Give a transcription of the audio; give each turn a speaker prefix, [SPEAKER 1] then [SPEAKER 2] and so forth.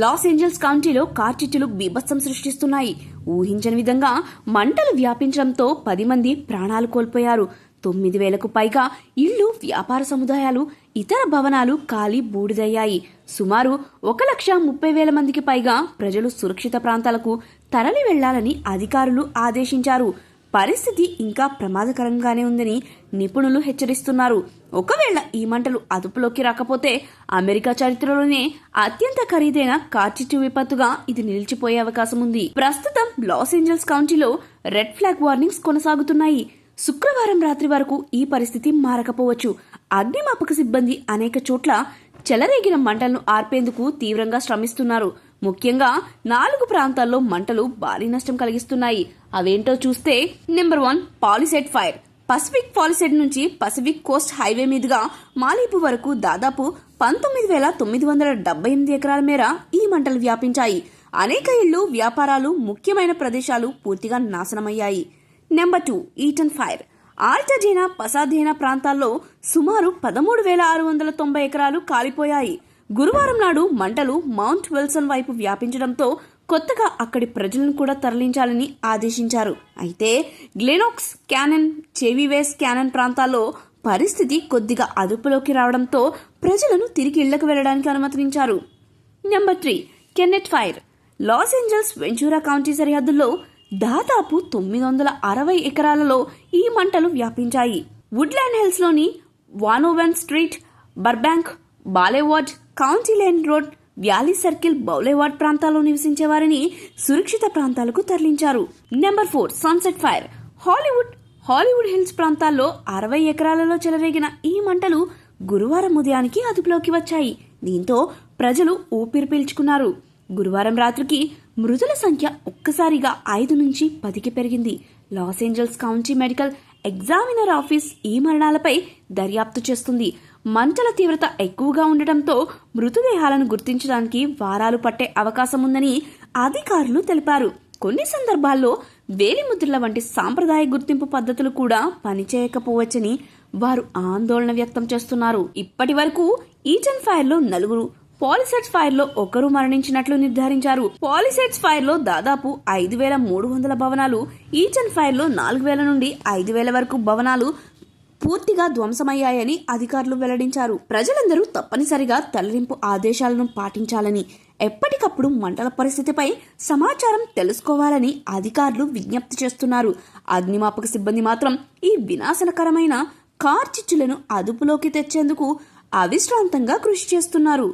[SPEAKER 1] Loss Angeles కౌంటీలో కార్చిచ్చులు బీభత్సం సృష్టిస్తున్నాయి. ఊహించని విధంగా మంటలు వ్యాపించడంతో 10 మంది ప్రాణాలు కోల్పోయారు. 9,000కు పైగా ఇళ్లు, వ్యాపార సముదాయాలు, ఇతర భవనాలు కాలి బూడిదయ్యాయి. సుమారు 1,30,000 మందికి పైగా ప్రజలు సురక్షిత ప్రాంతాలకు తరలి వెళ్లాలని అధికారులు ఆదేశించారు. పరిస్థితి ఇంకా ప్రమాదకరంగానే ఉందని నిపుణులు హెచ్చరిస్తున్నారు. ఒకవేళ ఈ మంటలు అదుపులోకి రాకపోతే అమెరికా చరిత్రలోనే అత్యంత ఖరీదైన కార్చిచ్చు విపత్తుగా ఇది నిలిచిపోయే అవకాశం ఉంది. ప్రస్తుతం లాస్ ఏంజల్స్ కౌంటీలో రెడ్ ఫ్లాగ్ వార్నింగ్స్ కొనసాగుతున్నాయి. శుక్రవారం రాత్రి వరకు ఈ పరిస్థితి మారకపోవచ్చు. అగ్నిమాపక సిబ్బంది అనేక చోట్ల చెలరేగిన మంటలను ఆర్పేందుకు తీవ్రంగా శ్రమిస్తున్నారు. ముఖ్యంగా 4 ప్రాంతాల్లో మంటలు భారీ నష్టం కలిగిస్తున్నాయి. అవేంటో చూస్తే నెంబర్ 1 పాలిసెడ్ ఫైర్. పసిఫిక్ పాలిసెడ్ నుంచి పసిఫిక్ కోస్ట్ హైవే మీదుగా మాలిపు వరకు దాదాపు 19,978 ఎకరాల మేర ఈ మంటలు వ్యాపించాయి. అనేక ఇళ్లు, వ్యాపారాలు, ముఖ్యమైన ప్రదేశాలు పూర్తిగా నాశనమయ్యాయి. Number 2 Eaton fire. Altadena, Pasadena ప్రాంతాల్లో సుమారు 13,690 ఎకరాలు కాలిపోయాయి. గురువారం నాడు మంటలు మౌంట్ విల్సన్ వైపు వ్యాపించడంతో కొత్తగా అక్కడి ప్రజలను కూడా తరలించాలని ఆదేశించారు. అయితే గ్లెనోక్స్ క్యానన్, చెవీవేస్ క్యానన్ ప్రాంతాల్లో పరిస్థితి కొద్దిగా అదుపులోకి రావడంతో ప్రజలను తిరిగి ఇళ్లకు వెళ్లడానికి అనుమతించారు. Number 3 Kenneth fire. Los Angeles Ventura County సరిహద్దుల్లో దాదాపు 960 ఎకరాలలో ఈ మంటలు వ్యాపించాయి. వుడ్లాండ్ హిల్స్ లోని Vanowen Street, Burbank, Boulevard, County Lane Road, Valley Circle, Boulevard ప్రాంతాల్లో నివసించే వారిని సురక్షిత ప్రాంతాలకు తరలించారు. Number 4 Sunset fire. Hollywood Hills ప్రాంతాల్లో 60 ఎకరాలలో చెలరేగిన ఈ మంటలు గురువారం ఉదయానికి అదుపులోకి వచ్చాయి. దీంతో ప్రజలు ఊపిరి పీల్చుకున్నారు. గురువారం రాత్రికి మృతుల సంఖ్య ఒక్కసారిగా 5 నుంచి 10కి పెరిగింది. Los Angeles county medical examiner office ఈ మరణాలపై దర్యాప్తు చేస్తుంది. మంటల తీవ్రత ఎక్కువగా ఉండటంతో మృతదేహాలను గుర్తించడానికి వారాలు పట్టే అవకాశం ఉందని అధికారులు తెలిపారు. కొన్ని సందర్భాల్లో వేలిముద్రల వంటి సాంప్రదాయ గుర్తింపు పద్ధతులు కూడా పనిచేయకపోవచ్చని వారు ఆందోళన వ్యక్తం చేస్తున్నారు. ఇప్పటి వరకు ఈటన్ ఫైర్ లో 4, పాలిసెడ్స్ ఫైర్ లో 1 మరణించినట్లు నిర్ధారించారు. పాలిసెడ్స్ ఫైర్ లో దాదాపు 5,300 భవనాలు, ఈటన్ ఫైర్ లో 4,000 నుండి 5,000 వరకు భవనాలు పూర్తిగా ధ్వంసమయ్యాయని అధికారులు వెల్లడించారు. ప్రజలందరూ తప్పనిసరిగా తరలింపు ఆదేశాలను పాటించాలని, ఎప్పటికప్పుడు మంటల పరిస్థితిపై సమాచారం తెలుసుకోవాలని అధికారులు విజ్ఞప్తి చేస్తున్నారు. అగ్నిమాపక సిబ్బంది మాత్రం ఈ వినాశనకరమైన కార్చిచ్చులను అదుపులోకి తెచ్చేందుకు అవిశ్రాంతంగా కృషి చేస్తున్నారు.